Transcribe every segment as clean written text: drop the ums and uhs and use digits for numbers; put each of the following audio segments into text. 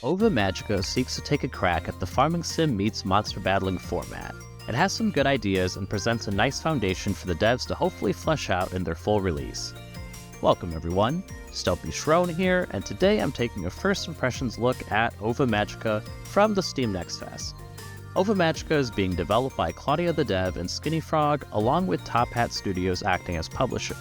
Ova Magica seeks to take a crack at the farming sim meets monster battling format. It has some good ideas and presents a nice foundation for the devs to hopefully flesh out in their full release. Welcome everyone, StealthyShiroean here, and today I'm taking a first impressions look at Ova Magica from the Steam Next Fest. Ova Magica is being developed by Claudia the Dev and Skinny Frog, along with Top Hat Studios acting as publisher.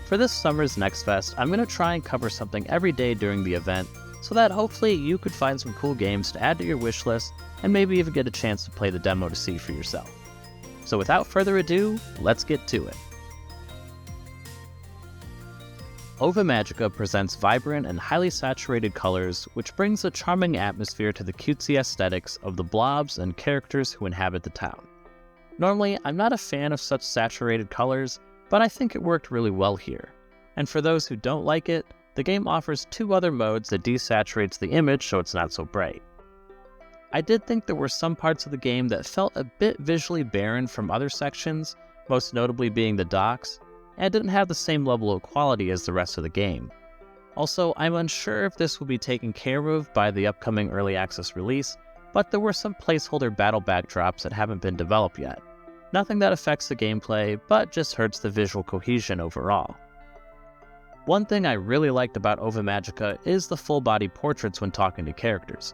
For this summer's Next Fest, I'm going to try and cover something every day during the event, so that hopefully you could find some cool games to add to your wishlist, and maybe even get a chance to play the demo to see for yourself. So without further ado, let's get to it. Ova Magica presents vibrant and highly saturated colors, which brings a charming atmosphere to the cutesy aesthetics of the blobs and characters who inhabit the town. Normally, I'm not a fan of such saturated colors, but I think it worked really well here. And for those who don't like it, the game offers two other modes that desaturates the image so it's not so bright. I did think there were some parts of the game that felt a bit visually barren from other sections, most notably being the docks, and didn't have the same level of quality as the rest of the game. Also, I'm unsure if this will be taken care of by the upcoming early access release, but there were some placeholder battle backdrops that haven't been developed yet. Nothing that affects the gameplay, but just hurts the visual cohesion overall. One thing I really liked about Ova Magica is the full-body portraits when talking to characters.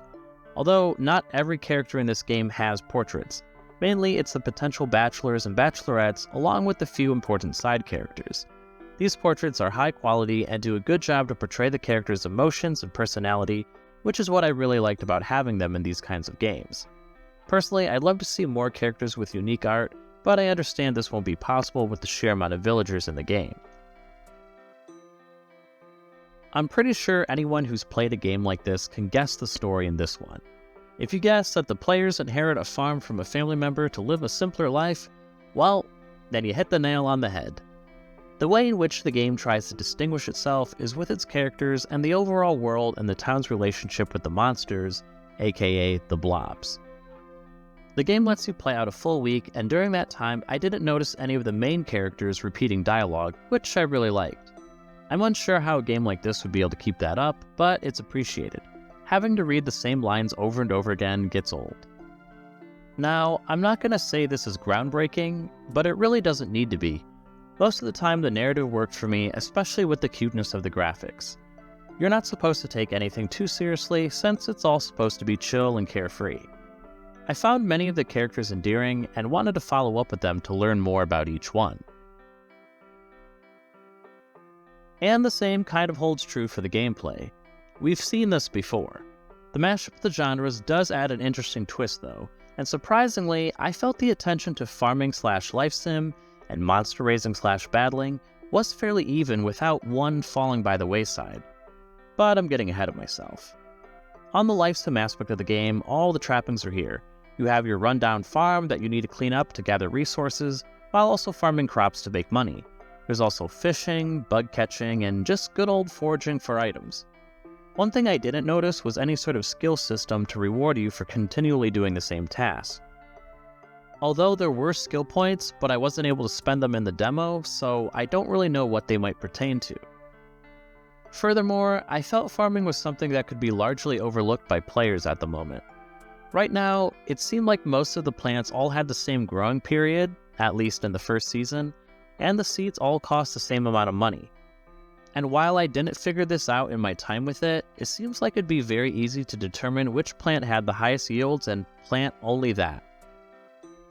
Although not every character in this game has portraits, mainly it's the potential bachelors and bachelorettes along with the few important side characters. These portraits are high quality and do a good job to portray the characters' emotions and personality, which is what I really liked about having them in these kinds of games. Personally, I'd love to see more characters with unique art, but I understand this won't be possible with the sheer amount of villagers in the game. I'm pretty sure anyone who's played a game like this can guess the story in this one. If you guess that the players inherit a farm from a family member to live a simpler life, well, then you hit the nail on the head. The way in which the game tries to distinguish itself is with its characters and the overall world and the town's relationship with the monsters, aka the blobs. The game lets you play out a full week, and during that time I didn't notice any of the main characters repeating dialogue, which I really liked. I'm unsure how a game like this would be able to keep that up, but it's appreciated. Having to read the same lines over and over again gets old. Now, I'm not going to say this is groundbreaking, but it really doesn't need to be. Most of the time the narrative worked for me, especially with the cuteness of the graphics. You're not supposed to take anything too seriously since it's all supposed to be chill and carefree. I found many of the characters endearing and wanted to follow up with them to learn more about each one. And the same kind of holds true for the gameplay. We've seen this before. The mashup of the genres does add an interesting twist though, and surprisingly, I felt the attention to farming/life sim and monster raising/battling was fairly even without one falling by the wayside. But I'm getting ahead of myself. On the life sim aspect of the game, all the trappings are here. You have your rundown farm that you need to clean up to gather resources, while also farming crops to make money. There's also fishing, bug catching, and just good old foraging for items. One thing I didn't notice was any sort of skill system to reward you for continually doing the same task. Although there were skill points, but I wasn't able to spend them in the demo, so I don't really know what they might pertain to. Furthermore, I felt farming was something that could be largely overlooked by players at the moment. Right now, it seemed like most of the plants all had the same growing period, at least in the first season, and the seeds all cost the same amount of money. And while I didn't figure this out in my time with it, it seems like it'd be very easy to determine which plant had the highest yields and plant only that.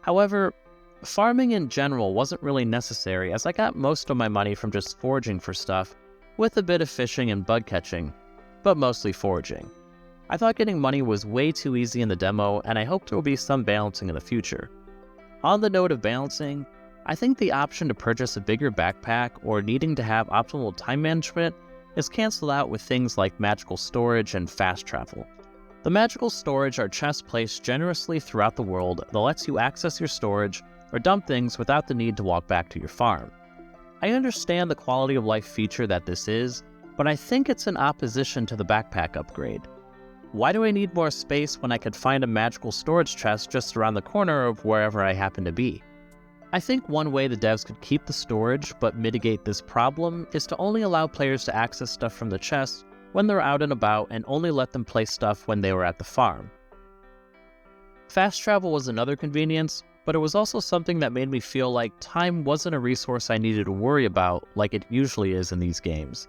However, farming in general wasn't really necessary as I got most of my money from just foraging for stuff, with a bit of fishing and bug catching, but mostly foraging. I thought getting money was way too easy in the demo, and I hope there will be some balancing in the future. On the note of balancing, I think the option to purchase a bigger backpack or needing to have optimal time management is cancelled out with things like magical storage and fast travel. The magical storage are chests placed generously throughout the world that lets you access your storage or dump things without the need to walk back to your farm. I understand the quality of life feature that this is, but I think it's in opposition to the backpack upgrade. Why do I need more space when I could find a magical storage chest just around the corner of wherever I happen to be? I think one way the devs could keep the storage but mitigate this problem is to only allow players to access stuff from the chest when they're out and about and only let them play stuff when they were at the farm. Fast travel was another convenience, but it was also something that made me feel like time wasn't a resource I needed to worry about like it usually is in these games.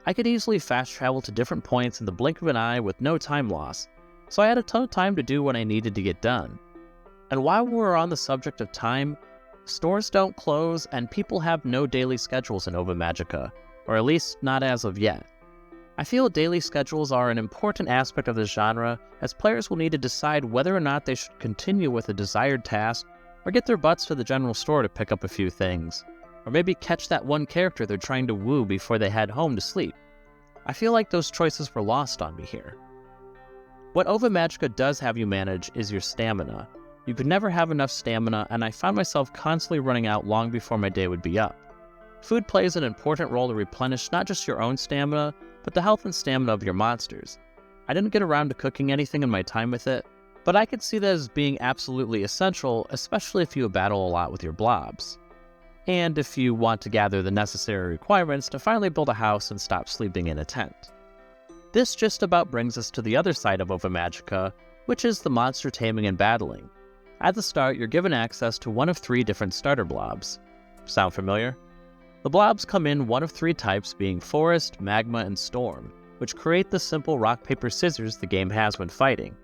I could easily fast travel to different points in the blink of an eye with no time loss, so I had a ton of time to do what I needed to get done. And while we're on the subject of time, stores don't close and people have no daily schedules in Ova Magica, or at least not as of yet. I feel daily schedules are an important aspect of this genre, as players will need to decide whether or not they should continue with a desired task or get their butts to the general store to pick up a few things, or maybe catch that one character they're trying to woo before they head home to sleep. I feel like those choices were lost on me here. What Ova Magica does have you manage is your stamina. You could never have enough stamina, and I found myself constantly running out long before my day would be up. Food plays an important role to replenish not just your own stamina, but the health and stamina of your monsters. I didn't get around to cooking anything in my time with it, but I could see that as being absolutely essential, especially if you battle a lot with your blobs. And if you want to gather the necessary requirements to finally build a house and stop sleeping in a tent. This just about brings us to the other side of Ova Magica, which is the monster taming and battling. At the start, you're given access to one of 3 different starter blobs. Sound familiar? The blobs come in one of 3 types, being Forest, Magma, and Storm, which create the simple rock, paper, scissors the game has when fighting.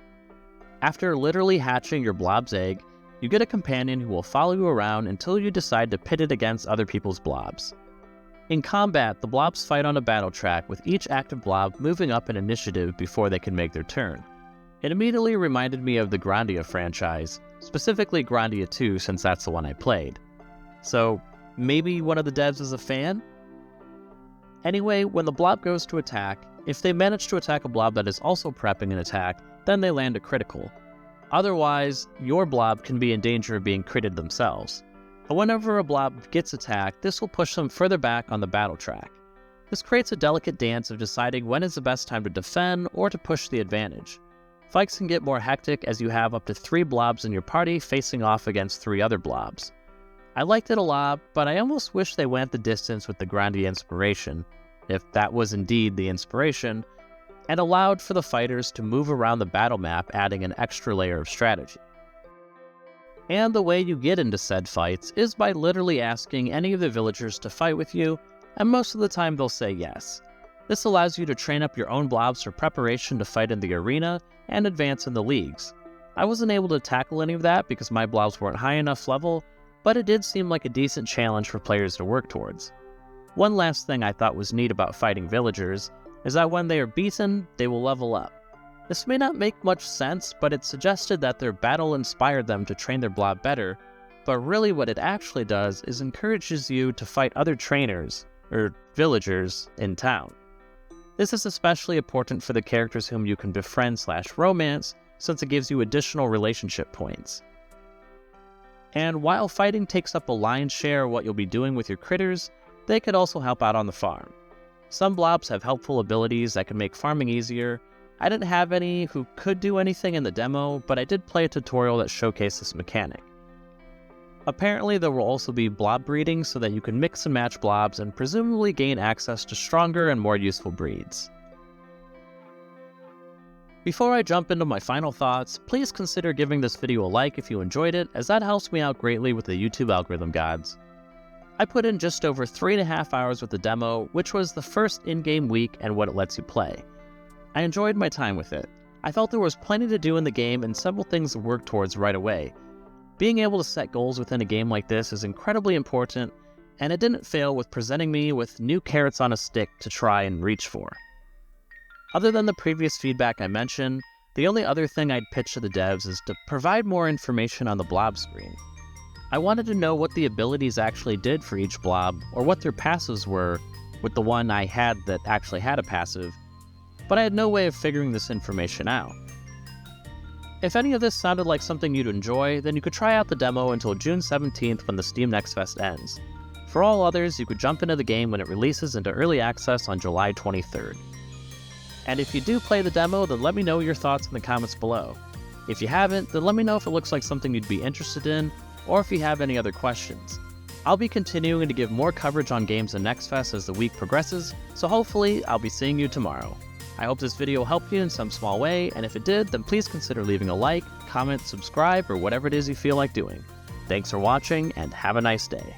After literally hatching your blob's egg, you get a companion who will follow you around until you decide to pit it against other people's blobs. In combat, the blobs fight on a battle track, with each active blob moving up in initiative before they can make their turn. It immediately reminded me of the Grandia franchise, specifically Grandia 2 since that's the one I played. So, maybe one of the devs is a fan? Anyway, when the blob goes to attack, if they manage to attack a blob that is also prepping an attack, then they land a critical. Otherwise, your blob can be in danger of being critted themselves. But whenever a blob gets attacked, this will push them further back on the battle track. This creates a delicate dance of deciding when is the best time to defend or to push the advantage. Fights can get more hectic as you have up to 3 blobs in your party facing off against 3 other blobs. I liked it a lot, but I almost wish they went the distance with the Grandia inspiration, if that was indeed the inspiration, and allowed for the fighters to move around the battle map, adding an extra layer of strategy. And the way you get into said fights is by literally asking any of the villagers to fight with you, and most of the time they'll say yes. This allows you to train up your own blobs for preparation to fight in the arena and advance in the leagues. I wasn't able to tackle any of that because my blobs weren't high enough level, but it did seem like a decent challenge for players to work towards. One last thing I thought was neat about fighting villagers is that when they are beaten, they will level up. This may not make much sense, but it suggested that their battle inspired them to train their blob better, but really what it actually does is encourages you to fight other trainers, or villagers, in town. This is especially important for the characters whom you can befriend/romance, since it gives you additional relationship points. And while fighting takes up a lion's share of what you'll be doing with your critters, they could also help out on the farm. Some blobs have helpful abilities that can make farming easier. I didn't have any who could do anything in the demo, but I did play a tutorial that showcased this mechanic. Apparently there will also be blob breeding so that you can mix and match blobs and presumably gain access to stronger and more useful breeds. Before I jump into my final thoughts, please consider giving this video a like if you enjoyed it, as that helps me out greatly with the YouTube algorithm gods. I put in just over 3.5 hours with the demo, which was the first in-game week and what it lets you play. I enjoyed my time with it. I felt there was plenty to do in the game and several things to work towards right away. Being able to set goals within a game like this is incredibly important, and it didn't fail with presenting me with new carrots on a stick to try and reach for. Other than the previous feedback I mentioned, the only other thing I'd pitch to the devs is to provide more information on the blob screen. I wanted to know what the abilities actually did for each blob, or what their passives were with the one I had that actually had a passive, but I had no way of figuring this information out. If any of this sounded like something you'd enjoy, then you could try out the demo until June 17th when the Steam Next Fest ends. For all others, you could jump into the game when it releases into early access on July 23rd. And if you do play the demo, then let me know your thoughts in the comments below. If you haven't, then let me know if it looks like something you'd be interested in, or if you have any other questions. I'll be continuing to give more coverage on games in Next Fest as the week progresses, so hopefully I'll be seeing you tomorrow. I hope this video helped you in some small way, and if it did, then please consider leaving a like, comment, subscribe, or whatever it is you feel like doing. Thanks for watching, and have a nice day.